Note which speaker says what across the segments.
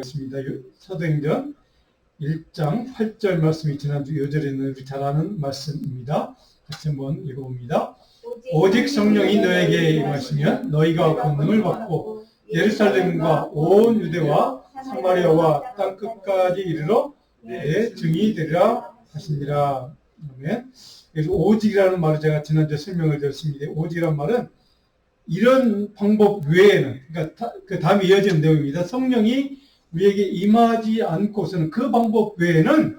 Speaker 1: 있습니다. 사도행전 1장 8절 말씀이 지난주 요절에 있는 우리 잘 아는 말씀입니다. 같이 한번 읽어봅니다. 오직 성령이 너에게 임하시면 너희가 권능을 받고 예루살렘과 온 유대와 사마리아와 땅 끝까지 이르러 내 증이 되리라 하시니라. 아멘. 그래서 오직이라는 말을 제가 지난주에 설명을 드렸습니다. 오직이라는 말은 이런 방법 외에는, 그러니까 그 다음에 이어지는 내용입니다. 성령이 우리에게 임하지 않고서는 그 방법 외에는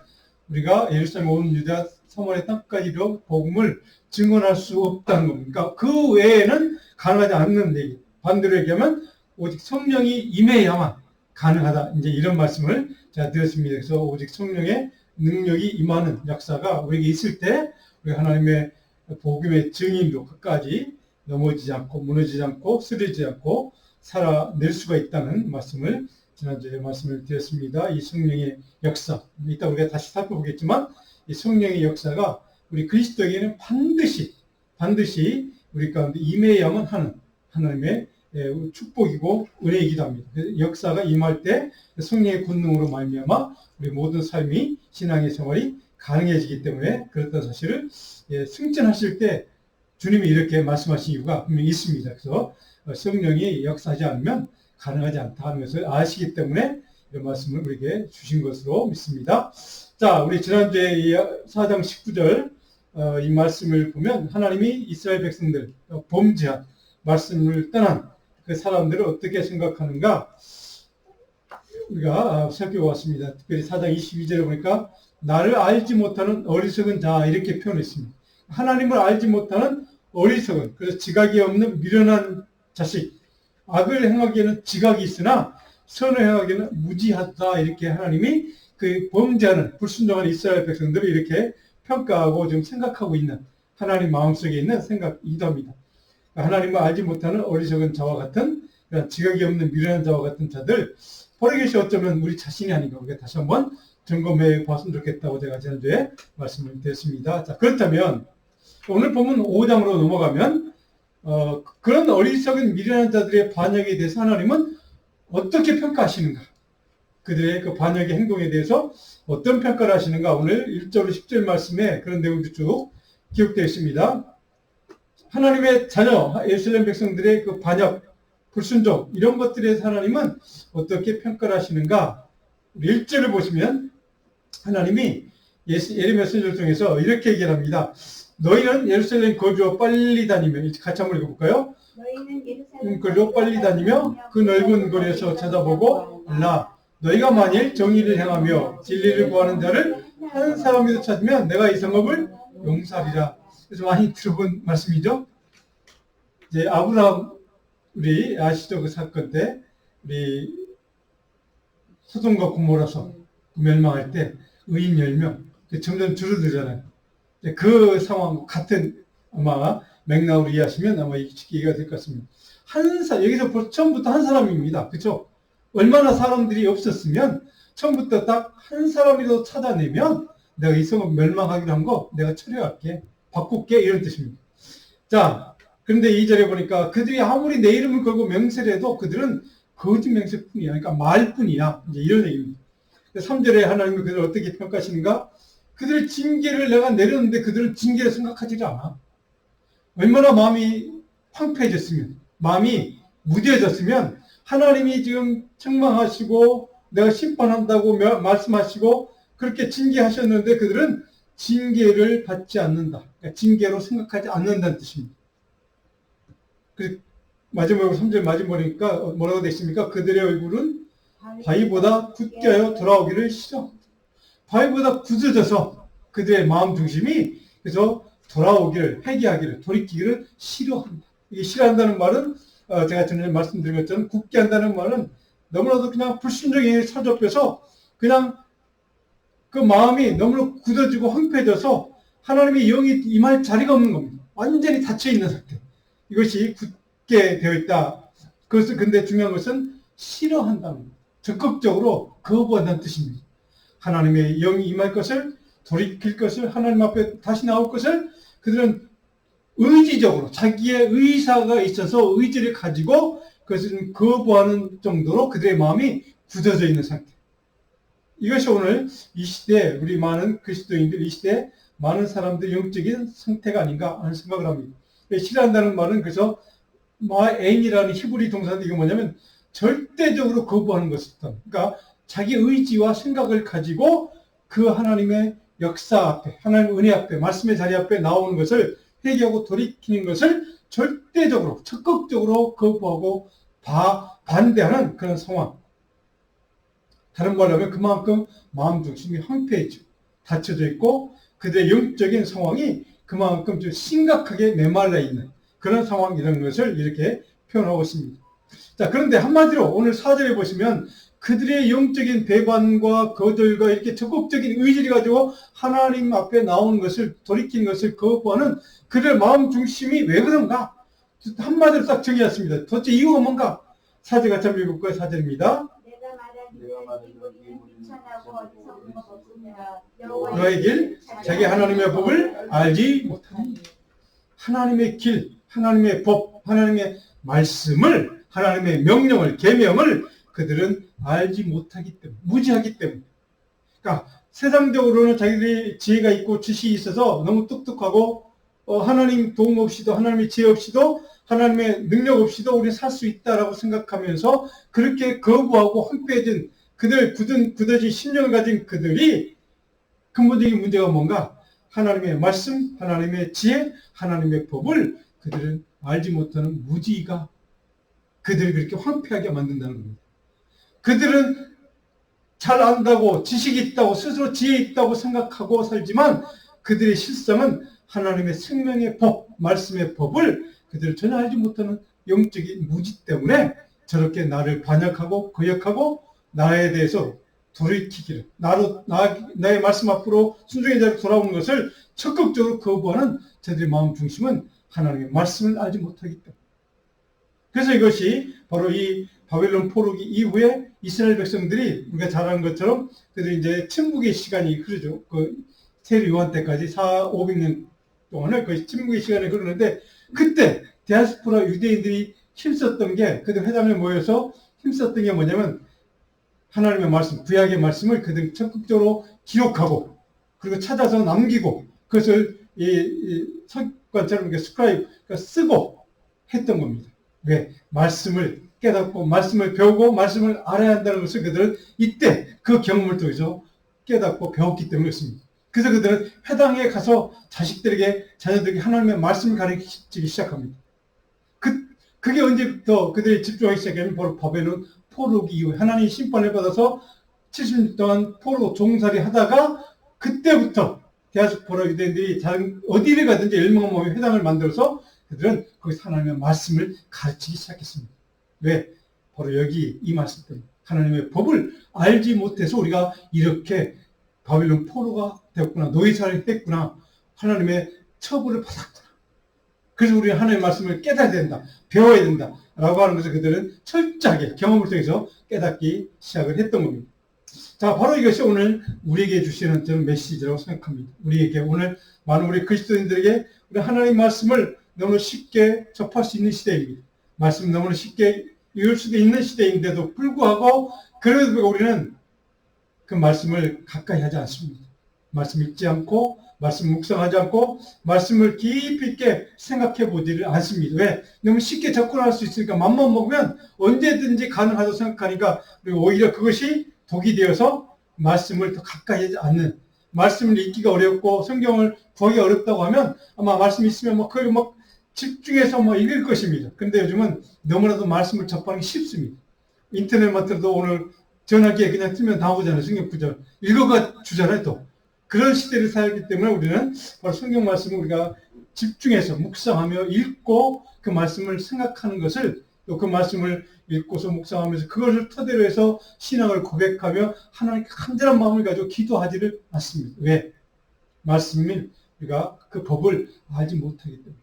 Speaker 1: 우리가 예루살렘 온 유다 사마리아 땅까지로 복음을 증언할 수 없다는 겁니다. 그러니까 그 외에는 가능하지 않는 얘기. 반대로 얘기하면 오직 성령이 임해야만 가능하다. 이제 이런 말씀을 제가 드렸습니다. 그래서 오직 성령의 능력이 임하는 역사가 우리에게 있을 때 우리 하나님의 복음의 증인으로 끝까지 넘어지지 않고 무너지지 않고 쓰러지지 않고 살아낼 수가 있다는 말씀을 지난주에 말씀을 드렸습니다. 이 성령의 역사, 이따 우리가 다시 살펴보겠지만 이 성령의 역사가 우리 그리스도에게는 반드시 우리 가운데 임해야만 하는 하나님의 축복이고 은혜이기도 합니다. 역사가 임할 때 성령의 권능으로 말미암아 우리 모든 삶이 신앙의 생활이 가능해지기 때문에 그렇다는 사실을 승천하실 때 주님이 이렇게 말씀하신 이유가 분명히 있습니다. 그래서 성령이 역사하지 않으면 가능하지 않다 하는 것을 아시기 때문에 이런 말씀을 우리에게 주신 것으로 믿습니다. 자, 우리 지난주에 4장 19절 이 말씀을 보면 하나님이 이스라엘 백성들 범죄한 말씀을 떠난 그 사람들을 어떻게 생각하는가 우리가 살펴보았습니다. 특별히 4장 22절에 보니까 나를 알지 못하는 어리석은 자 이렇게 표현했습니다. 하나님을 알지 못하는 어리석은, 그래서 지각이 없는 미련한 자식, 악을 행하기에는 지각이 있으나 선을 행하기에는 무지하다 이렇게 하나님이 그 범죄하는 불순종하는 이스라엘 백성들을 이렇게 평가하고 지금 생각하고 있는 하나님 마음속에 있는 생각이기도 합니다. 하나님을 알지 못하는 어리석은 자와 같은 지각이 없는 미련한 자와 같은 자들 바로 이것이 어쩌면 우리 자신이 아닌가 우리가 다시 한번 점검해 봤으면 좋겠다고 제가 지난주에 말씀을 드렸습니다. 자, 그렇다면 오늘 보면 5장으로 넘어가면 그런 어리석은 미련한 자들의 반역에 대해서 하나님은 어떻게 평가하시는가? 그들의 그 반역의 행동에 대해서 어떤 평가를 하시는가? 오늘 1절 10절 말씀에 그런 내용도 쭉 기록되어 있습니다. 하나님의 자녀, 예루살렘 백성들의 그 반역, 불순종 이런 것들에 대해서 하나님은 어떻게 평가를 하시는가? 1절을 보시면 하나님이 예레미야 선지자를 통해서 이렇게 얘기를 합니다. 너희는 예루살렘 거주어 빨리 다니며 같이 한번 읽어볼까요?
Speaker 2: 너희는 예루살렘
Speaker 1: 거주어 빨리 다니며 그 넓은 거리에서 찾아보고 너희가 만일 정의를 행하며 진리를 구하는 자를 한 사람이라도 찾으면 내가 이 성읍을 용서하리라. 그래서 많이 들어본 말씀이죠. 이제 아브라함 우리 아시죠? 그 사건 때 우리 소돔과 고모라서 멸망할 때 의인 10명 점점 줄어들잖아요. 그 상황 같은 아마 맥락으로 이해하시면 아마 이해가 될 것 같습니다. 여기서 처음부터 한 사람입니다. 그렇죠? 얼마나 사람들이 없었으면 처음부터 딱 한 사람이라도 찾아내면 내가 이 성읍 멸망하기로 한 거 내가 처리할게, 바꿀게 이런 뜻입니다. 자, 그런데 2절에 보니까 그들이 아무리 내 이름을 걸고 명세를 해도 그들은 거짓 명세뿐이야. 그러니까 말뿐이야. 이제 이런 얘기입니다. 3절에 하나님은 그들을 어떻게 평가하시는가? 그들의 징계를 내가 내렸는데 그들은 징계를 생각하지 않아. 얼마나 마음이 황폐해졌으면, 마음이 무뎌졌으면 하나님이 지금 책망하시고 내가 심판한다고 말씀하시고 그렇게 징계하셨는데 그들은 징계를 받지 않는다. 그러니까 징계로 생각하지 않는다는 뜻입니다. 마지막으로 3절 마지막이니까 뭐라고 되어 있습니까? 그들의 얼굴은 바위보다 굳게 돌아오기를 싫어. 바위보다 굳어져서 그들의 마음 중심이 그래서 돌아오기를, 회개하기를, 돌이키기를 싫어한다. 이게 싫어한다는 말은 제가 전에 말씀드린 것처럼 굳게 한다는 말은 너무나도 그냥 불순종에 사로잡혀서 그냥 그 마음이 너무나 굳어지고 황폐해져서 하나님의 영이 임할 자리가 없는 겁니다. 완전히 닫혀있는 상태. 이것이 굳게 되어 있다. 그것을 근데 중요한 것은 싫어한다는 겁니다. 적극적으로 거부한다는 뜻입니다. 하나님의 영이 임할 것을, 돌이킬 것을, 하나님 앞에 다시 나올 것을 그들은 의지적으로 자기의 의사가 있어서 의지를 가지고 그것을 거부하는 정도로 그들의 마음이 굳어져 있는 상태. 이것이 오늘 이 시대에 우리 많은 그리스도인들, 이 시대에 많은 사람들의 영적인 상태가 아닌가 하는 생각을 합니다. 싫어한다는 말은 그래서 마애인이라는 히브리 동사인데 이게 뭐냐면 절대적으로 거부하는 것이다. 그러니까 자기 의지와 생각을 가지고 그 하나님의 역사 앞에, 하나님의 은혜 앞에, 말씀의 자리 앞에 나오는 것을 회개하고 돌이키는 것을 절대적으로, 적극적으로 거부하고 반대하는 그런 상황. 다른 말로 하면 그만큼 마음 중심이 황폐해지고 닫혀져 있고 그들의 영적인 상황이 그만큼 좀 심각하게 메말라 있는 그런 상황이라는 것을 이렇게 표현하고 있습니다. 자, 그런데 한마디로 오늘 4절에 보시면 그들의 영적인 배반과 거절과 이렇게 적극적인 의지를 가지고 하나님 앞에 나오는 것을 돌이키는 것을 거부하는 그들의 마음 중심이 왜 그런가? 한마디로 딱 정의했습니다. 도대체 이유가 뭔가? 4절 같이 한번 읽을까요? 4절입니다. 너의 길, 자기 하나님의 법을 알지 못하니. 하나님의 길, 하나님의 법, 하나님의 말씀을, 하나님의 명령을, 계명을 그들은 알지 못하기 때문에, 무지하기 때문에. 그러니까 세상적으로는 자기들이 지혜가 있고 지식이 있어서 너무 똑똑하고 하나님 도움 없이도, 하나님의 지혜 없이도, 하나님의 능력 없이도 우리 살 수 있다라고 생각하면서 그렇게 거부하고 황폐해진 그들 굳어진 신령을 가진 그들이 근본적인 문제가 뭔가? 하나님의 말씀, 하나님의 지혜, 하나님의 법을 그들은 알지 못하는 무지가 그들을 그렇게 황폐하게 만든다는 겁니다. 그들은 잘 안다고 지식이 있다고 스스로 지혜 있다고 생각하고 살지만 그들의 실상은 하나님의 생명의 법, 말씀의 법을 그들을 전혀 알지 못하는 영적인 무지 때문에 저렇게 나를 반역하고 거역하고 나에 대해서 돌이키기를 나의 말씀 앞으로 순종의 자리로 돌아오는 것을 적극적으로 거부하는 저들의 마음 중심은 하나님의 말씀을 알지 못하기 때문에. 그래서 이것이 바로 이 바벨론 포로기 이후에 이스라엘 백성들이 우리가 잘 아는 것처럼 그들이 이제 침묵의 시간이 흐르죠. 그 세례 요한 때까지 500년 동안을 그 침묵의 시간이 흐르는데 그때 디아스포라 유대인들이 힘썼던 게 그들 회당에 모여서 힘썼던 게 뭐냐면 하나님의 말씀, 구약의 말씀을 그들이 적극적으로 기록하고 그리고 찾아서 남기고 그것을 석관처럼 스크라이브 쓰고 했던 겁니다. 왜? 말씀을 깨닫고 말씀을 배우고 말씀을 알아야 한다는 것을 그들은 이때 그 경험을 통해서 깨닫고 배웠기 때문이었습니다. 그래서 그들은 회당에 가서 자녀들에게 하나님의 말씀을 가르치기 시작합니다. 그게 언제부터 그들이 집중하기 시작하면 바로 바벨론 포로기 이후에 하나님의 심판을 받아서 70년 동안 포로 종살이 하다가 그때부터 디아스포라 유대인들이 어디를 가든지 열망모의 회당을 만들어서 그들은 거기서 하나님의 말씀을 가르치기 시작했습니다. 왜? 바로 여기 이 말씀 때문에 하나님의 법을 알지 못해서 우리가 이렇게 바벨론 포로가 되었구나, 노예살이 했구나, 하나님의 처벌을 받았구나. 그래서 우리는 하나님의 말씀을 깨달아야 된다, 배워야 된다 라고 하는 것을 그들은 철저하게 경험을 통해서 깨닫기 시작을 했던 겁니다. 자, 바로 이것이 오늘 우리에게 주시는 저는 메시지라고 생각합니다. 우리에게 오늘 많은 우리 그리스도인들에게 우리 하나님 말씀을 너무 쉽게 접할 수 있는 시대입니다. 말씀 너무 쉽게 읽을 수도 있는 시대인데도 불구하고 그래도 우리는 그 말씀을 가까이 하지 않습니다. 말씀 읽지 않고 말씀 묵상하지 않고 말씀을 깊이 있게 생각해 보지를 않습니다. 왜? 너무 쉽게 접근할 수 있으니까 맘만 먹으면 언제든지 가능하다고 생각하니까 오히려 그것이 독이 되어서 말씀을 더 가까이 하지 않는, 말씀을 읽기가 어렵고 성경을 구하기 어렵다고 하면 아마 말씀이 있으면 그걸 집중해서 읽을 것입니다. 근데 요즘은 너무나도 말씀을 접하기 쉽습니다. 인터넷만 들어도 오늘 전화기에 그냥 틀면 나오잖아요. 성경 구절. 읽어가 주잖아요, 또. 그런 시대를 살기 때문에 우리는 바로 성경 말씀을 우리가 집중해서 묵상하며 읽고 그 말씀을 생각하는 것을 또 그 말씀을 읽고서 묵상하면서 그것을 토대로 해서 신앙을 고백하며 하나님께 간절한 마음을 가지고 기도하지를 않습니다. 왜? 말씀을 우리가 그 법을 알지 못하기 때문에.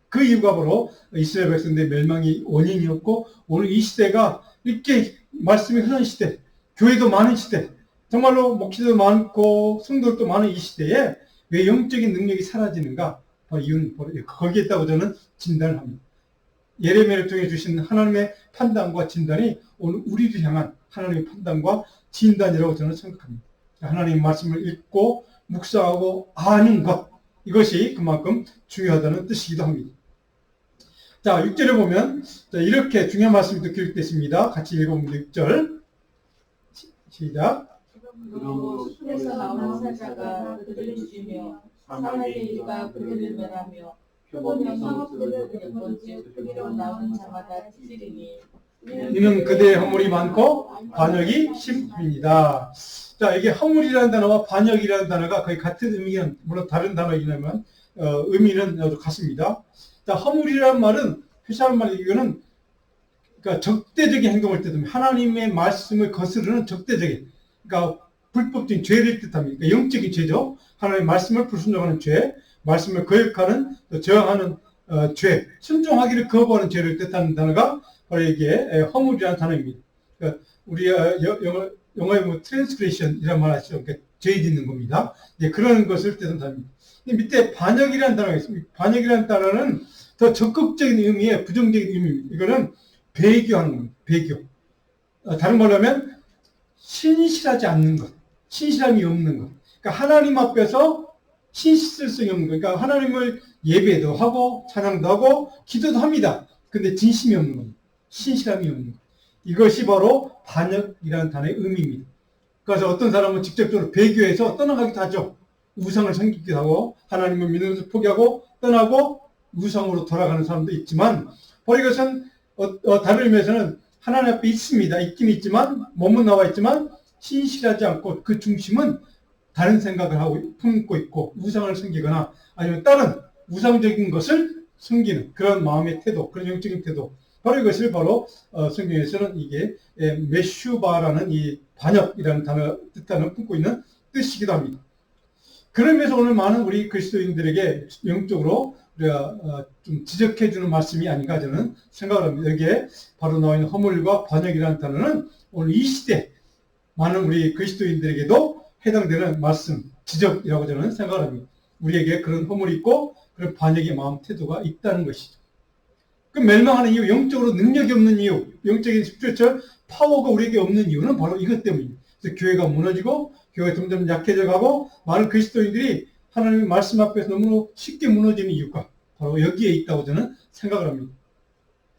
Speaker 1: 그 이유가 바로 이스라엘 백성들의 멸망이 원인이었고 오늘 이 시대가 이렇게 말씀이 흐르는 시대, 교회도 많은 시대, 정말로 목회자도 많고 성도들도 많은 이 시대에 왜 영적인 능력이 사라지는가? 이유는 바로 거기에 있다고 저는 진단을 합니다. 예레미야를 통해 주신 하나님의 판단과 진단이 오늘 우리를 향한 하나님의 판단과 진단이라고 저는 생각합니다. 하나님의 말씀을 읽고 묵상하고 아는 것, 이것이 그만큼 중요하다는 뜻이기도 합니다. 자, 6절에 보면 이렇게 중요한 말씀이 또 기록되어 있습니다. 같이 읽어봅니다. 6절 시작.
Speaker 2: 그러므로 숲에서 나오는 사자가 그들을 죽이며 사마리아가 그들을 멸하며 표범이 성읍들을 엿본즉 그리로 나오는 자마다 찢으리니
Speaker 1: 이는 그대의 허물이 많고 반역이 심합니다. 자, 이게 허물이라는 단어와 반역이라는 단어가 거의 같은 의미는, 물론 다른 단어이긴 하지만 의미는 아주 같습니다. 자, 허물이라는 말은 표시하는 말이 이거는 그러니까 적대적인 행동을 뜻합니다. 하나님의 말씀을 거스르는 적대적인, 그러니까 불법적인 죄를 뜻합니다. 그러니까 영적인 죄죠. 하나님의 말씀을 불순종하는 죄, 말씀을 거역하는, 저항하는 죄, 순종하기를 거부하는 죄를 뜻하는 단어가 바로 이게 허물이라는 단어입니다. 그러니까 우리 영어에 뭐 트랜스그레이션이라는 말 하시죠. 그러니까 죄 짓는 겁니다. 이제 그런 것을 뜻하는 단어입니다. 밑에 반역이라는 단어가 있습니다. 반역이라는 단어는 더 적극적인 의미의 부정적인 의미입니다. 이거는 배교하는 겁니다. 배교. 다른 말로 하면 신실하지 않는 것, 신실함이 없는 것. 그러니까 하나님 앞에서 신실성이 없는 것. 그러니까 하나님을 예배도 하고 찬양도 하고 기도도 합니다. 근데 진심이 없는 겁니다. 신실함이 없는 것. 이것이 바로 반역이라는 단어의 의미입니다. 그래서 어떤 사람은 직접적으로 배교해서 떠나가기도 하죠. 우상을 섬기기도 하고 하나님을 믿는 것을 포기하고 떠나고 우상으로 돌아가는 사람도 있지만 바로 이것은 다른 의미에서는 하나님 앞에 있습니다. 있긴 있지만 몸은 나와 있지만 신실하지 않고 그 중심은 다른 생각을 하고 품고 있고 우상을 섬기거나 아니면 다른 우상적인 것을 섬기는 그런 마음의 태도, 그런 영적인 태도, 바로 이것을 바로 성경에서는 이게 메슈바라는 이 반역이라는 단어 뜻하는 품고 있는 뜻이기도 합니다. 그러면서 오늘 많은 우리 그리스도인들에게 영적으로 우리가 좀 지적해주는 말씀이 아닌가 저는 생각을 합니다. 여기에 바로 나와 있는 허물과 반역이라는 단어는 오늘 이 시대 많은 우리 그리스도인들에게도 해당되는 말씀, 지적이라고 저는 생각을 합니다. 우리에게 그런 허물이 있고 그런 반역의 마음 태도가 있다는 것이죠. 그 멸망하는 이유, 영적으로 능력이 없는 이유, 영적인 스피리추얼 파워가 우리에게 없는 이유는 바로 이것 때문입니다. 그래서 교회가 무너지고 교회가 점점 약해져 가고 많은 그리스도인들이 하나님의 말씀 앞에서 너무 쉽게 무너지는 이유가 바로 여기에 있다고 저는 생각을 합니다.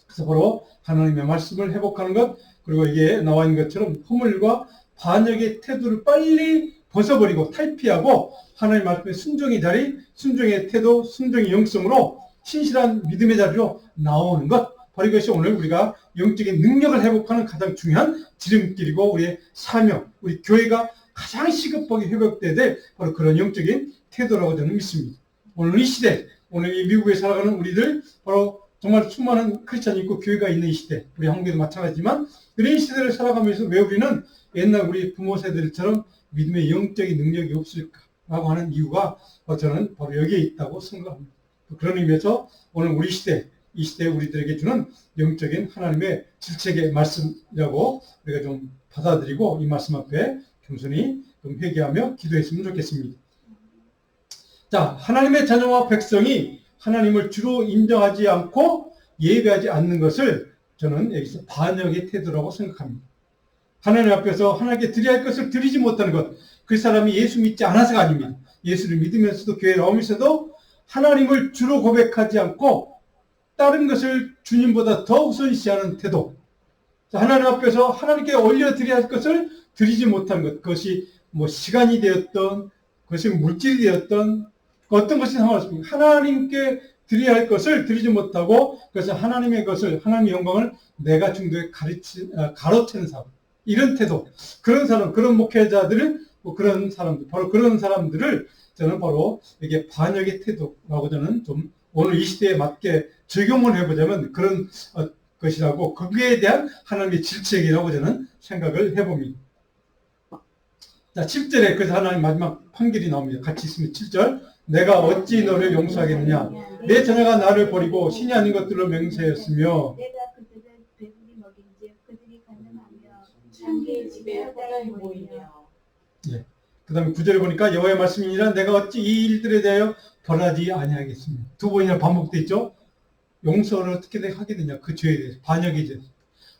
Speaker 1: 그래서 바로 하나님의 말씀을 회복하는 것, 그리고 이게 나와 있는 것처럼 허물과 반역의 태도를 빨리 벗어버리고 탈피하고 하나님의 말씀의 순종의 자리, 순종의 태도, 순종의 영성으로 신실한 믿음의 자리로 나오는 것, 바로 이것이 오늘 우리가 영적인 능력을 회복하는 가장 중요한 지름길이고 우리의 사명, 우리 교회가 가장 시급하게 회복돼야 될 바로 그런 영적인 태도라고 저는 믿습니다. 오늘 이 시대, 오늘 이 미국에 살아가는 우리들, 바로 정말 수많은 크리스찬이 있고 교회가 있는 이 시대, 우리 한국에도 마찬가지지만 이런 시대를 살아가면서 왜 우리는 옛날 우리 부모 세대들처럼 믿음의 영적인 능력이 없을까라고 하는 이유가 저는 바로 여기에 있다고 생각합니다. 그런 의미에서 오늘 우리 시대, 이 시대에 우리들에게 주는 영적인 하나님의 질책의 말씀이라고 우리가 좀 받아들이고 이 말씀 앞에 겸손히 좀 회개하며 기도했으면 좋겠습니다. 자, 하나님의 자녀와 백성이 하나님을 주로 인정하지 않고 예배하지 않는 것을 저는 여기서 반역의 태도라고 생각합니다. 하나님 앞에서 하나님께 드려야 할 것을 드리지 못하는 것, 그 사람이 예수 믿지 않아서가 아닙니다. 예수를 믿으면서도 교회에 나오면서도 하나님을 주로 고백하지 않고 다른 것을 주님보다 더 우선시하는 태도. 하나님 앞에서 하나님께 올려드려야 할 것을 드리지 못한 것, 그것이 뭐 시간이 되었던, 그것이 물질이 되었던, 어떤 것이 상관없습니다. 하나님께 드려야 할 것을 드리지 못하고, 그래서 하나님의 것을, 하나님의 영광을 내가 중도에 가로채는 사람. 이런 태도, 그런 사람, 그런 목회자들은, 그런 사람들, 바로 그런 사람들을 저는 바로 이게 반역의 태도라고 저는 좀 오늘 이 시대에 맞게 적용을 해보자면 그런 것이라고, 거기에 대한 하나님의 질책이라고 저는 생각을 해봅니다. 자, 7절에 그래서 하나님 마지막 판결이 나옵니다. 같이 있으면 7절. 내가 어찌 너를 용서하겠느냐? 내 자녀가 나를 버리고 신이 아닌 것들로 맹세하였으며
Speaker 3: 내가 그들을 배불리 먹인즉 그들이 간음하며 창기의 집에 허다히 모이며.
Speaker 1: 예. 그 다음에 9절에 보니까 여호와의 말씀이니라 내가 어찌 이 일들에 대하여 벌하지 아니하겠습니다. 두 번이나 반복되어 있죠. 용서를 어떻게 하게 되냐, 그 죄에 대해서, 반역에 대해서.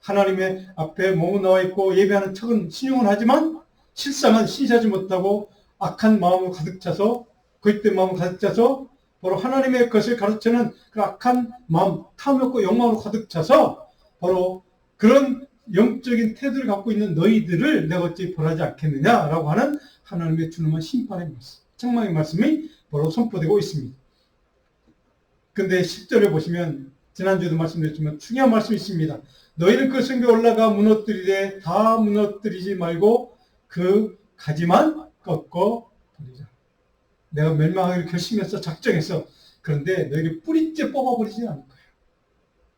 Speaker 1: 하나님의 앞에 몸은 나와 있고 예배하는 척은 신용은 하지만 실상은 신실하지 못하고 악한 마음을 가득 차서 거짓된 마음을 가득 차서 바로 하나님의 것을 가르치는 그 악한 마음, 탐욕과 욕망으로 가득 차서 바로 그런 영적인 태도를 갖고 있는 너희들을 내가 어찌 벌하지 않겠느냐라고 하는 하나님의 준엄한 심판의 말씀, 책망의 말씀이 바로 선포되고 있습니다. 근데 10절에 보시면 지난주에도 말씀드렸지만 중요한 말씀이 있습니다. 너희는 그 성벽에 올라가 무너뜨리되 다 무너뜨리지 말고 그 가지만 꺾어 버리자. 내가 멸망하기를 결심했어, 작정했어. 그런데 너희를 뿌리째 뽑아버리지 않을 거예요.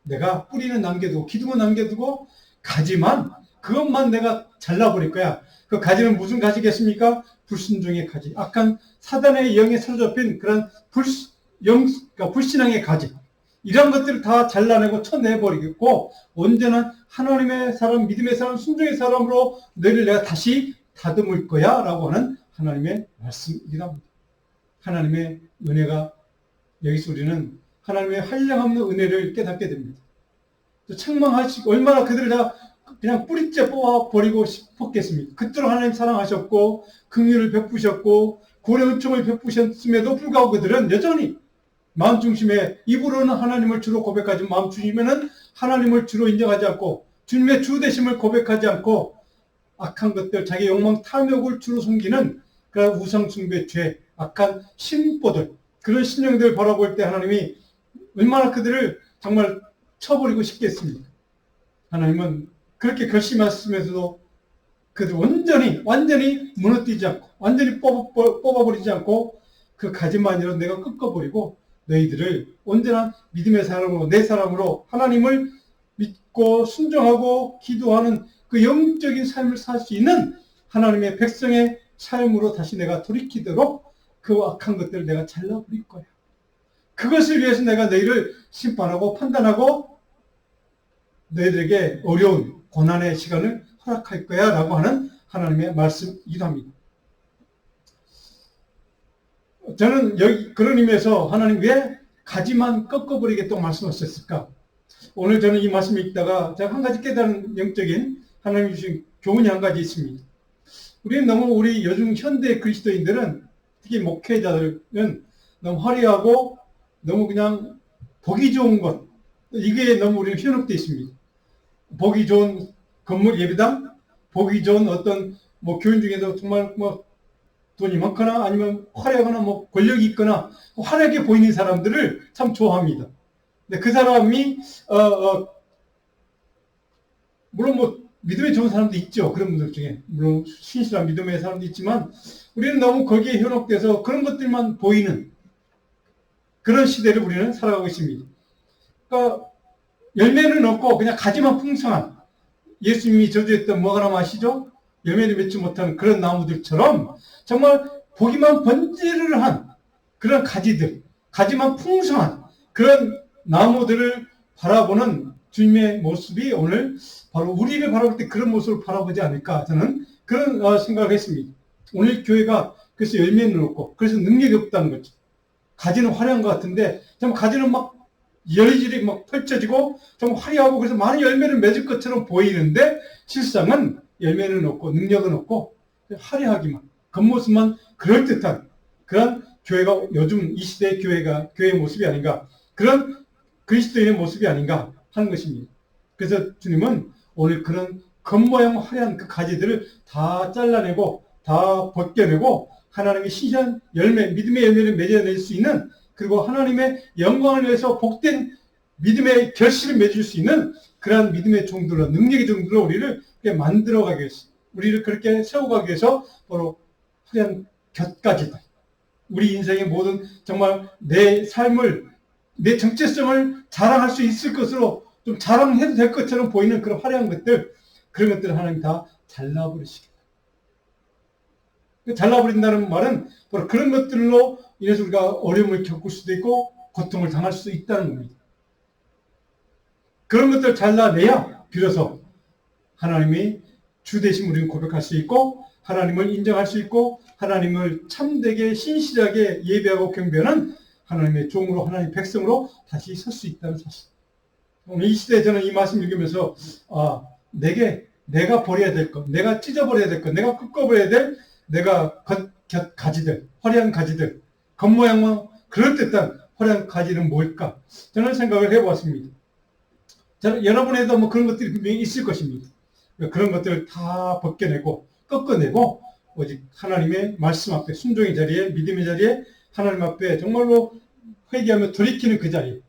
Speaker 1: 내가 뿌리는 남겨두고 기둥은 남겨두고 가지만 그것만 내가 잘라버릴 거야. 그 가지는 무슨 가지겠습니까? 불순종의 가지. 악한 사단의 영에 사로잡힌 그런 그러니까 불신앙의 가지. 이런 것들을 다 잘라내고 쳐내버리겠고 온전한 하나님의 사람, 믿음의 사람, 순종의 사람으로 너희를 내가 다시 다듬을 거야 라고 하는 하나님의 말씀이기도 합니다. 하나님의 은혜가 여기서 우리는 하나님의 한량없는 은혜를 깨닫게 됩니다. 책망하시고 얼마나 그들을 다 그냥 뿌리째 뽑아버리고 싶었겠습니까? 그토록 하나님 사랑하셨고 긍휼을 베푸셨고 고래 은총을 베푸셨음에도 불구하고 그들은 여전히 마음 중심에 입으로는 하나님을 주로 고백하지 마음 중심에는 하나님을 주로 인정하지 않고 주님의 주 되심을 고백하지 않고 악한 것들, 자기 욕망 탐욕을 주로 숨기는 그런 우상숭배 죄, 악한 신보들, 그런 신령들을 바라볼 때 하나님이 얼마나 그들을 정말 쳐버리고 싶겠습니까? 하나님은 그렇게 결심하시면서도 그들 완전히 무너뜨리지 않고 완전히 뽑아버리지 않고 그 가지만이라도 내가 꺾어버리고 너희들을 온전한 믿음의 사람으로 내 사람으로 하나님을 믿고 순종하고 기도하는 그 영적인 삶을 살 수 있는 하나님의 백성의 삶으로 다시 내가 돌이키도록 그 악한 것들을 내가 잘라버릴 거야. 그것을 위해서 내가 너희를 심판하고 판단하고 너희들에게 어려운 고난의 시간을 허락할 거야 라고 하는 하나님의 말씀이기도 합니다. 저는 여기 그런 의미에서 하나님 왜 가지만 꺾어버리겠다고 말씀하셨을까? 오늘 저는 이 말씀을 읽다가 제가 한 가지 깨달은 영적인 하나님이 주신 교훈이 한 가지 있습니다. 우리 요즘 현대 그리스도인들은 특히 목회자들은 너무 화려하고 너무 그냥 보기 좋은 것 이게 너무 우리는 현혹되어 있습니다. 보기 좋은 건물 예배당, 보기 좋은 어떤 교인 중에도 정말 돈이 많거나 아니면 화려하거나 권력이 있거나 화려하게 보이는 사람들을 참 좋아합니다. 근데 그 사람이 물론 믿음에 좋은 사람도 있죠. 그런 분들 중에 물론 신실한 믿음의 사람도 있지만 우리는 너무 거기에 현혹돼서 그런 것들만 보이는 그런 시대를 우리는 살아가고 있습니다. 그러니까 열매는 없고 그냥 가지만 풍성한 예수님이 저주했던 뭐가 나무 아시죠? 열매를 맺지 못하는 그런 나무들처럼 정말 보기만 번지르르한 그런 가지들, 가지만 풍성한 그런 나무들을 바라보는 주님의 모습이 오늘 바로 우리를 바라볼 때 그런 모습을 바라보지 않을까 저는 그런 생각을 했습니다. 오늘 교회가 그래서 열매는 없고 그래서 능력이 없다는 거죠. 가지는 화려한 것 같은데 정말 가지는 열질이 펼쳐지고 좀 화려하고 그래서 많은 열매를 맺을 것처럼 보이는데 실상은 열매는 없고 능력은 없고 화려하기만 겉모습만 그럴듯한 그런 교회가 요즘 이 시대의 교회의 모습이 아닌가 그런 그리스도인의 모습이 아닌가 하는 것입니다. 그래서 주님은 오늘 그런 겉모양 화려한 그 가지들을 다 잘라내고 다 벗겨내고 하나님의 신실한 열매, 믿음의 열매를 맺어낼 수 있는 그리고 하나님의 영광을 위해서 복된 믿음의 결실을 맺을 수 있는 그러한 믿음의 종들로 능력의 종들로 우리를 만들어가기 위해서 우리를 그렇게 세워가기 위해서 바로 화려한 곁가지들 우리 인생의 모든 정말 내 삶을 내 정체성을 자랑할 수 있을 것으로 좀 자랑해도 될 것처럼 보이는 그런 화려한 것들 그런 것들을 하나님 다 잘라버리시겠다. 잘라버린다는 말은 바로 그런 것들로 인해서 우리가 어려움을 겪을 수도 있고 고통을 당할 수도 있다는 겁니다. 그런 것들을 잘라내야 비로소 하나님이 주 되심 우리는 고백할 수 있고 하나님을 인정할 수 있고 하나님을 참되게 신실하게 예배하고 경배하는 하나님의 종으로 하나님의 백성으로 다시 설 수 있다는 사실. 오늘 이 시대에 저는 이 말씀 읽으면서 내가 버려야 될 것, 내가 찢어버려야 될 것, 내가 꺾어버려야 될 내가 가지들, 화려한 가지들, 겉모양만 그럴듯한 화려한 가지는 뭘까? 저는 생각을 해보았습니다. 저는 여러분에도 뭐 그런 것들이 분명히 있을 것입니다. 그런 것들을 다 벗겨내고 꺾어내고 오직 하나님의 말씀 앞에 순종의 자리에 믿음의 자리에 하나님 앞에 정말로 회개하며 돌이키는 그 자리에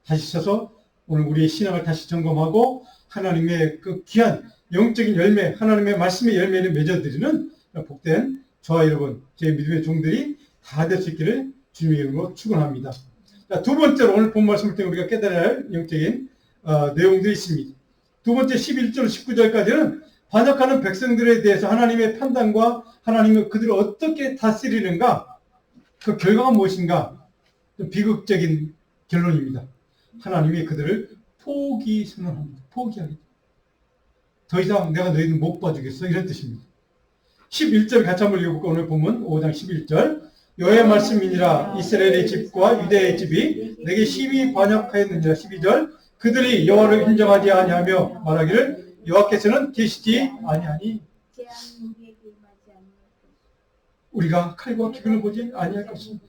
Speaker 1: 다시 서서 오늘 우리의 신앙을 다시 점검하고 하나님의 그 귀한 영적인 열매, 하나님의 말씀의 열매를 맺어드리는 복된 저와 여러분, 제 믿음의 종들이 다 될 수 있기를 주님의 이름으로 축원합니다. 두 번째로 오늘 본 말씀을 통해 우리가 깨달아야 할 영적인 내용들이 있습니다. 두 번째 11절, 19절까지는 반역하는 백성들에 대해서 하나님의 판단과 하나님은 그들을 어떻게 다스리는가, 그 결과가 무엇인가, 좀 비극적인 결론입니다. 하나님이 그들을 포기 선언합니다. 포기하겠다. 더 이상 내가 너희들 못 봐주겠어. 이런 뜻입니다. 11절 같이 한번 읽어볼까? 오늘 보면 5장 11절. 여호와의 말씀이니라 이스라엘의 집과 유대의 집이 내게 심히 반역하였느니라. 12절. 그들이 여호와를 인정하지 아니하며 말하기를 여호와께서는 계시지 아니하니 우리가 칼과 기근을 보지 아니할 것입니다.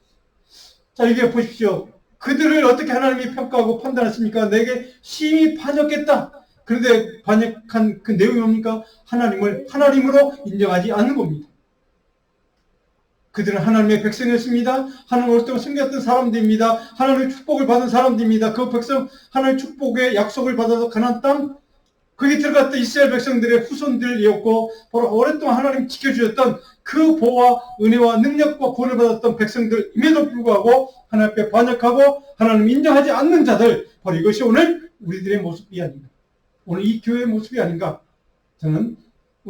Speaker 1: 자, 이게 보십시오. 그들을 어떻게 하나님이 평가하고 판단했습니까? 내게 심히 반역했다. 그런데 반역한 그 내용이 뭡니까? 하나님을 하나님으로 인정하지 않는 겁니다. 그들은 하나님의 백성이었습니다. 하나님을 오랫동안 섬겼던 사람들입니다. 하나님의 축복을 받은 사람들입니다. 그 백성, 하나님의 축복의 약속을 받아서 가나안 땅, 거기 들어갔던 이스라엘 백성들의 후손들이었고 바로 오랫동안 하나님 지켜주셨던 그 보호와 은혜와 능력과 구원을 받았던 백성들임에도 불구하고 하나님 앞에 반역하고 하나님을 인정하지 않는 자들, 바로 이것이 오늘 우리들의 모습이 아닌가, 오늘 이 교회의 모습이 아닌가. 저는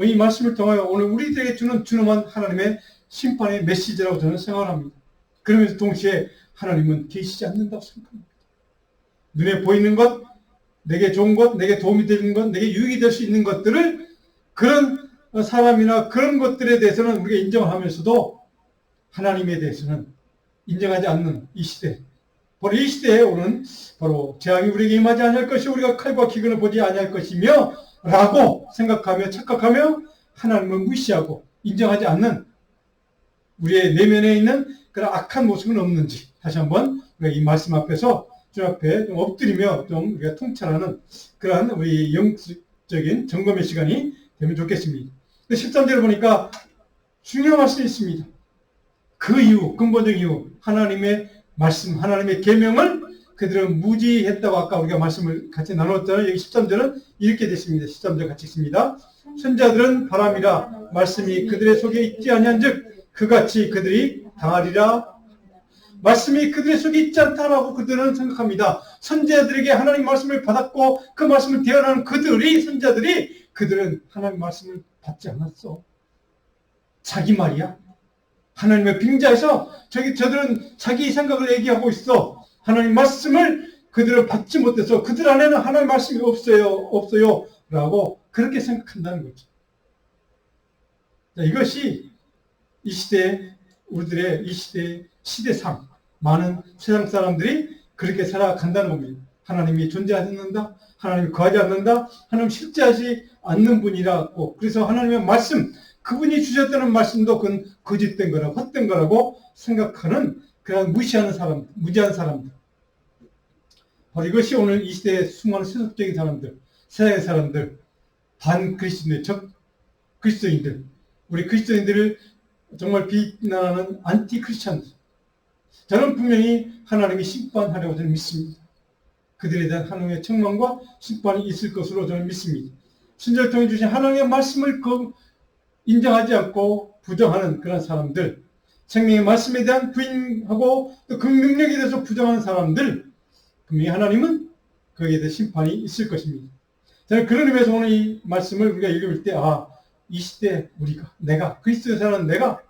Speaker 1: 이 말씀을 통하여 오늘 우리들에게 주는 준엄한 하나님의 심판의 메시지라고 저는 생각합니다. 그러면서 동시에 하나님은 계시지 않는다고 생각합니다. 눈에 보이는 것, 내게 좋은 것, 내게 도움이 되는 것, 내게 유익이 될 수 있는 것들을 그런 사람이나 그런 것들에 대해서는 우리가 인정을 하면서도 하나님에 대해서는 인정하지 않는 이 시대, 바로 이 시대에 오는 바로 재앙이 우리에게 임하지 아니할 것이 우리가 칼과 기근을 보지 아니할 것이며 라고 생각하며 착각하며 하나님을 무시하고 인정하지 않는 우리의 내면에 있는 그런 악한 모습은 없는지 다시 한번 우리가 이 말씀 앞에서 주 앞에 좀 엎드리며 좀 우리가 통찰하는 그러한 우리 영적인 점검의 시간이 되면 좋겠습니다. 13절을 보니까 중요한 말씀이 있습니다. 그 이유, 근본적인 이유, 하나님의 말씀, 하나님의 계명을 그들은 무지했다고 아까 우리가 말씀을 같이 나눴잖아요. 여기 13절은 이렇게 됐습니다. 13절 같이 읽습니다. 선자들은 바람이라 말씀이 그들의 속에 있지 아니한즉 그같이 그들이 당하리라. 말씀이 그들의 속에 있지 않다라고 그들은 생각합니다. 선지자들에게 하나님 말씀을 받았고 그 말씀을 대언하는 그들이, 선지자들이, 그들은 하나님 말씀을 받지 않았어. 자기 말이야. 하나님의 빙자에서 저들은 자기 생각을 얘기하고 있어. 하나님 말씀을 그들은 받지 못해서 그들 안에는 하나님 말씀이 없어요 라고 그렇게 생각한다는 거죠. 자, 이것이 이 시대에 우리들의 이 시대상 많은 세상 사람들이 그렇게 살아간다는 겁니다. 하나님이 존재하지 않는다, 하나님이 거하지 않는다, 하나님 실제하지 않는 분이라고. 그래서 하나님의 말씀, 그분이 주셨다는 말씀도 그건 거짓된 거라고, 헛된 거라고 생각하는 그런 무시하는 사람들, 무지한 사람들. 바로 이것이 오늘 이 시대의 수많은 세속적인 사람들, 세상의 사람들, 반그리스도인들, 적 그리스도인들, 우리 그리스도인들을 정말 비난하는 안티 크리스찬들. 저는 분명히 하나님이 심판하려고 저는 믿습니다. 그들에 대한 하나님의 책망과 심판이 있을 것으로 저는 믿습니다. 신절을 통해 주신 하나님의 말씀을 인정하지 않고 부정하는 그런 사람들, 생명의 말씀에 대한 부인하고 또 그 능력에 대해서 부정하는 사람들, 분명히 하나님은 거기에 대해 심판이 있을 것입니다. 저는 그런 의미에서 오늘 이 말씀을 우리가 읽을 때, 이 시대 우리가, 내가, 그리스도에 사는 내가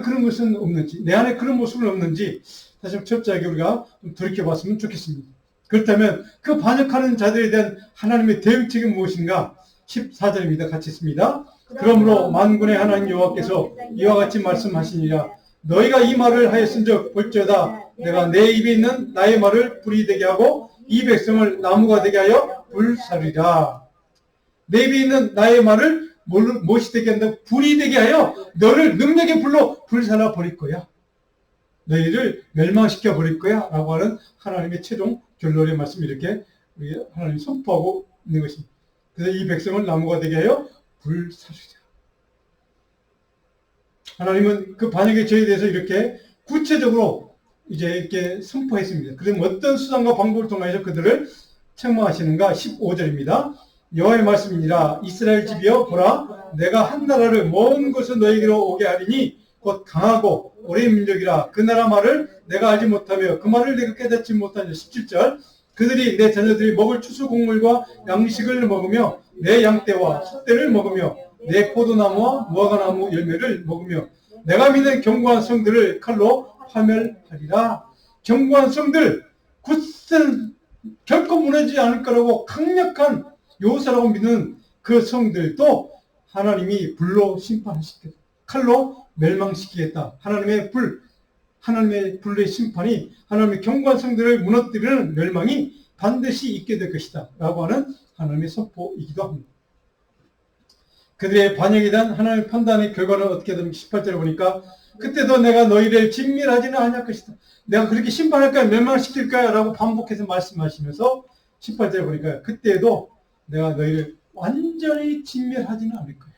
Speaker 1: 그런 것은 없는지, 내 안에 그런 모습은 없는지 다시 한번 철저하게 우리가 좀 돌이켜봤으면 좋겠습니다. 그렇다면 그 반역하는 자들에 대한 하나님의 대응책은 무엇인가? 14절입니다. 같이 읽습니다. 그러므로 만군의 하나님 여호와께서 이와 같이 말씀하시니라. 너희가 이 말을 하였은즉 볼지어다 내가 내 입에 있는 나의 말을 불이되게 하고 이 백성을 나무가 되게 하여 불사르리라. 내 입에 있는 나의 말을 무엇이 되게 한다? 불이 되게 하여 너를 능력의 불로 불살라 버릴 거야. 너희를 멸망시켜 버릴 거야. 라고 하는 하나님의 최종 결론의 말씀, 이렇게 우리 하나님이 선포하고 있는 것입니다. 그래서 이 백성을 나무가 되게 하여 불사르리라. 하나님은 그 반역의 죄에 대해서 이렇게 구체적으로 이제 이렇게 선포했습니다. 그럼 어떤 수단과 방법을 통해서 그들을 책망하시는가? 15절입니다. 여호와의 말씀이니라. 이스라엘 집이여 보라, 내가 한 나라를 먼 곳에서 너희에게로 오게 하리니 곧 강하고 오래 민족이라. 그 나라 말을 내가 알지 못하며 그 말을 내가 깨닫지 못하니. 17절. 그들이 내 자녀들이 먹을 추수 곡물과 양식을 먹으며 내 양떼와 소떼를 먹으며 내 포도나무와 무화과나무 열매를 먹으며 내가 믿는 견고한 성들을 칼로 파멸하리라. 견고한 성들, 굳은 결코 무너지지 않을 거라고 강력한 요새라고 믿는 그 성들도 하나님이 불로 심판하시겠다. 칼로 멸망시키겠다. 하나님의 불의 심판이, 하나님의 견고한 성들을 무너뜨리는 멸망이 반드시 있게 될 것이다. 라고 하는 하나님의 선포이기도 합니다. 그들의 반역에 대한 하나님의 판단의 결과는 어떻게 됩니까? 18절에 보니까 그때도 내가 너희를 진멸하지는 않을 것이다. 내가 그렇게 심판할까요? 멸망시킬까요? 라고 반복해서 말씀하시면서 18절에 보니까 그때도 내가 너희를 완전히 진멸하지는 않을 거야.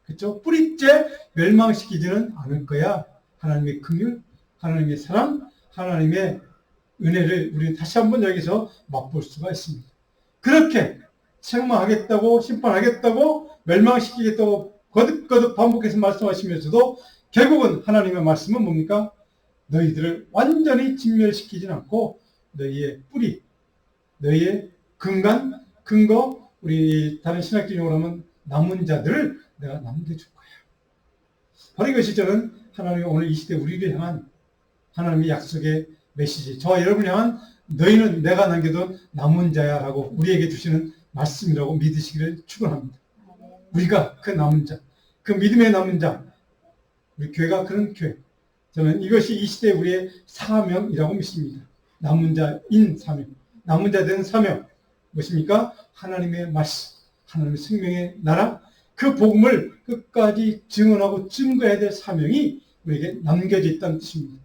Speaker 1: 그렇죠? 뿌리째 멸망시키지는 않을 거야. 하나님의 긍휼, 하나님의 사랑, 하나님의 은혜를 우리는 다시 한번 여기서 맛볼 수가 있습니다. 그렇게 책망하겠다고, 심판하겠다고, 멸망시키겠다고 거듭거듭 반복해서 말씀하시면서도 결국은 하나님의 말씀은 뭡니까? 너희들을 완전히 진멸시키지는 않고 너희의 뿌리, 너희의 근거, 우리 다른 신학적 용어로 하면 남은 자들을 내가 남겨줄 거야. 바로 이것이 저는 하나님이 오늘 이 시대 우리를 향한 하나님의 약속의 메시지, 저와 여러분을 향한 너희는 내가 남겨둔 남은 자야 라고 우리에게 주시는 말씀이라고 믿으시기를 축원합니다. 우리가 그 남은 자, 그 믿음의 남은 자, 우리 교회가 그런 교회. 저는 이것이 이 시대 우리의 사명이라고 믿습니다. 남은 자인 사명, 남은 자 된 사명. 무엇입니까? 하나님의 말씀, 하나님의 생명의 나라, 그 복음을 끝까지 증언하고 증거해야 될 사명이 우리에게 남겨져 있다는 뜻입니다.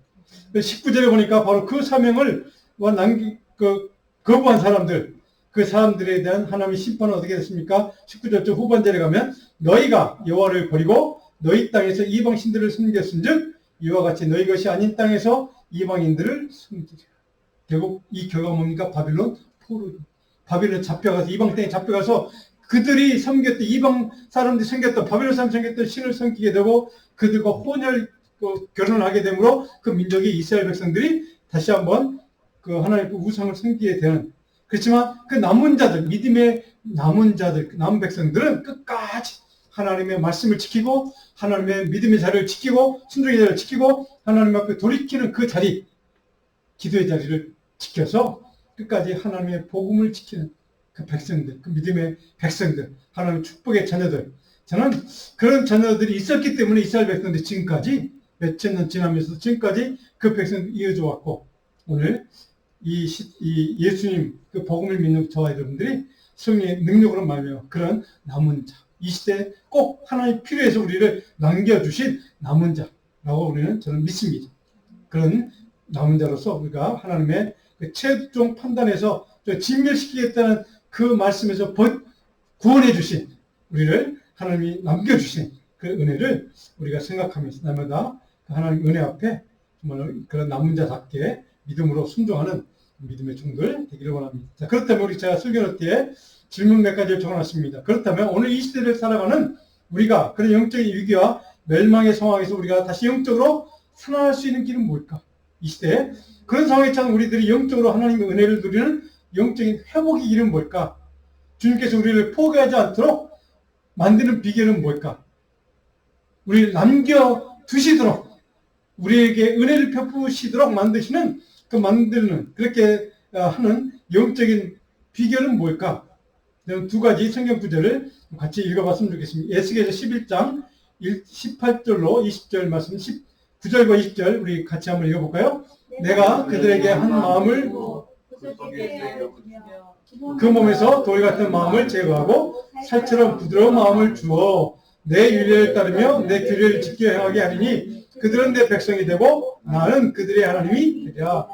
Speaker 1: 19절에 보니까 바로 그 사명을 거부한 사람들, 그 사람들에 대한 하나님의 심판은 어떻게 됐습니까? 19절 후반절에 가면 너희가 여호와를 버리고 너희 땅에서 이방 신들을 섬겼은즉 이와 같이 너희 것이 아닌 땅에서 이방인들을 섬기리라. 결국 이 결과가 뭡니까? 바빌론 포로. 바빌론 잡혀가서, 이방 땅에 잡혀가서 그들이 섬겼던, 이방 사람들이 섬겼던, 바빌론 사람이 섬겼던 신을 섬기게 되고 그들과 결혼을 하게 되므로 그 민족이, 이스라엘 백성들이 다시 한번 그 하나님의 우상을 섬기게 되는. 그렇지만 그 남은 자들, 믿음의 남은 자들, 남은 백성들은 끝까지 하나님의 말씀을 지키고 하나님의 믿음의 자리를 지키고 순종의 자리를 지키고 하나님 앞에 돌이키는 그 자리, 기도의 자리를 지켜서 끝까지 하나님의 복음을 지키는 그 백성들, 그 믿음의 백성들, 하나님의 축복의 자녀들. 저는 그런 자녀들이 있었기 때문에 이스라엘 백성들이 지금까지 몇천 년 지나면서 지금까지 그 백성들이 이어져 왔고, 오늘 이 예수님 그 복음을 믿는 저와 여러분들이 성령의 능력으로 말며 그런 남은 자, 이 시대에 꼭 하나님 필요해서 우리를 남겨주신 남은 자라고 저는 믿습니다. 그런 남은 자로서 우리가 하나님의 그 최종 판단에서 진멸시키겠다는 그 말씀에서 구원해 주신, 우리를 하나님이 남겨주신 그 은혜를 우리가 생각하면서 날마다 하나님 은혜 앞에 정말 그런 남은 자답게 믿음으로 순종하는 믿음의 종들 되기를 원합니다. 자, 그렇다면 우리 제가 설교노트에 질문 몇 가지를 적어놨습니다. 그렇다면 오늘 이 시대를 살아가는 우리가 그런 영적인 위기와 멸망의 상황에서 우리가 다시 영적으로 살아날 수 있는 길은 뭘까? 이 시대에 그런 상황에 처한 우리들이 영적으로 하나님의 은혜를 누리는 영적인 회복의 길은 뭘까? 주님께서 우리를 포기하지 않도록 만드는 비결은 뭘까? 우리를 남겨두시도록, 우리에게 은혜를 베푸시도록 만드시는 그렇게 하는 영적인 비결은 뭘까? 두 가지 성경 구절을 같이 읽어봤으면 좋겠습니다. 에스겔서 11장 18절로 20절 말씀, 19절과 20절 우리 같이 한번 읽어볼까요? 내가 그들에게 한 마음을 그 몸에서 돌 같은 마음을 제거하고 살처럼 부드러운 마음을 주어 내 윤례를 따르며 내 규례를 지켜 행하게 하리니 그들은 내 백성이 되고 나는 그들의 하나님이 되리라.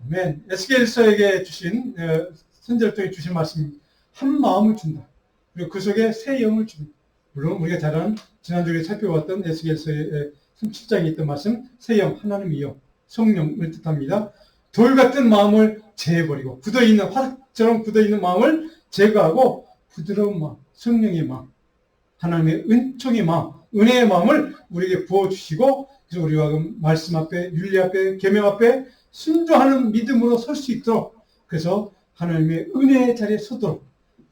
Speaker 1: 아멘. 에스겔서에게 주신 선지자를 통해 주신 말씀, 한 마음을 준다. 그리고 그 속에 새 영을 줍니다. 물론 우리가 잘 아는 지난주에 살펴봤던 에스겔서의 37장에 있던 말씀, 새 영, 하나님이요 성령을 뜻합니다. 돌 같은 마음을 제해버리고 굳어있는 화석처럼 굳어있는 마음을 제거하고 부드러운 마음, 성령의 마음, 하나님의 은총의 마음, 은혜의 마음을 우리에게 부어주시고 그래서 우리가 말씀 앞에, 윤리 앞에, 계명 앞에 순종하는 믿음으로 설 수 있도록 그래서 하나님의 은혜의 자리에 서도록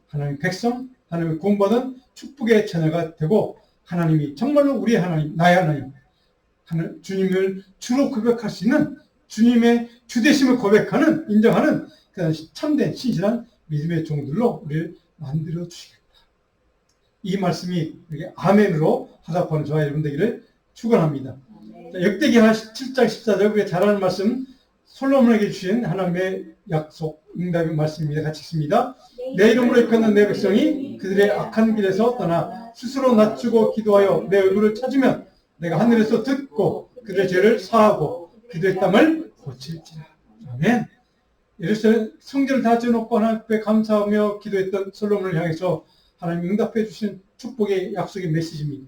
Speaker 1: 하나님의 백성, 하나님의 구원받은 축복의 자녀가 되고 하나님이 정말로 우리의 하나님, 나의 하나님, 주님을 주로 고백할 수 있는 주님의 주되심을 고백하는, 인정하는 그 참된 신실한 믿음의 종들로 우리를 만들어 주시겠다. 이 말씀이 아멘으로 화답하는 저와 여러분 되기를 축원합니다. 역대기하 7장 14절 우리가 잘 아는 말씀 솔로몬에게 주신 하나님의 약속, 응답의 말씀입니다. 같이 읽습니다. 내 이름으로 일컫는 내 백성이 그들의 악한 길에서 떠나 스스로 낮추고 기도하여 내 얼굴을 찾으면 내가 하늘에서 듣고 그들의 죄를 사하고 그들의 땅을 고칠지라. 아멘. 예루살렘 성전을 다 지어놓고 하나님 앞에 감사하며 기도했던 솔로몬을 향해서 하나님 응답해 주신 축복의 약속의 메시지입니다.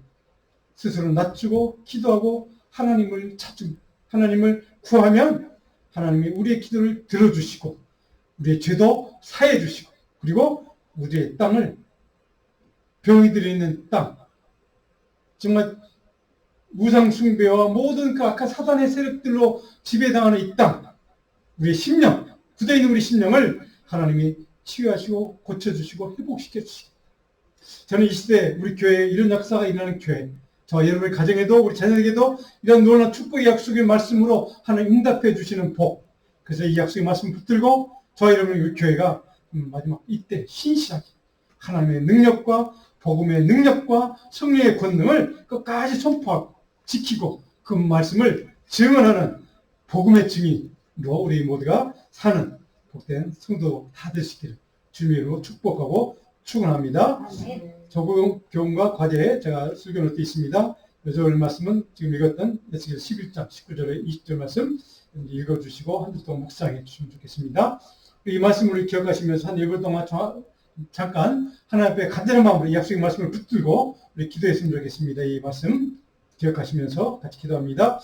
Speaker 1: 스스로 낮추고 기도하고 하나님을 찾습니다. 하나님을 구하면 하나님이 우리의 기도를 들어주시고 우리의 죄도 사해 주시고 그리고 우리의 땅을 병이들이 있는 땅 정말 우상 숭배와 모든 그 악한 사단의 세력들로 지배당하는 이 땅 우리의 심령 굳어있는 우리 심령을 하나님이 치유하시고 고쳐주시고 회복시켜 주시고 저는 이 시대에 우리 교회에 이런 역사가 일어나는 교회 저 여러분의 가정에도 우리 자녀에게도 이런 놀라운 축복의 약속의 말씀으로 하나님 응답해 주시는 복 그래서 이 약속의 말씀을 붙들고 저 여러분의 우리 교회가 마지막 이때 신실하게 하나님의 능력과 복음의 능력과 성령의 권능을 끝까지 선포하고 지키고 그 말씀을 증언하는 복음의 증인으로 우리 모두가 사는 복된 성도 다 되시기를 주님으로 축복하고 축원합니다. 조국 교훈과 과제에 제가 설교노트 있습니다. 그래서 오늘 말씀은 지금 읽었던 에스겔 11장 19절에 20절 말씀 읽어주시고 한 주 동안 묵상해 주시면 좋겠습니다. 이 말씀을 기억하시면서 한 1분 동안 잠깐 하나님 앞에 간절한 마음으로 이 약속의 말씀을 붙들고 우리 기도했으면 좋겠습니다. 이 말씀 기억하시면서 같이 기도합니다.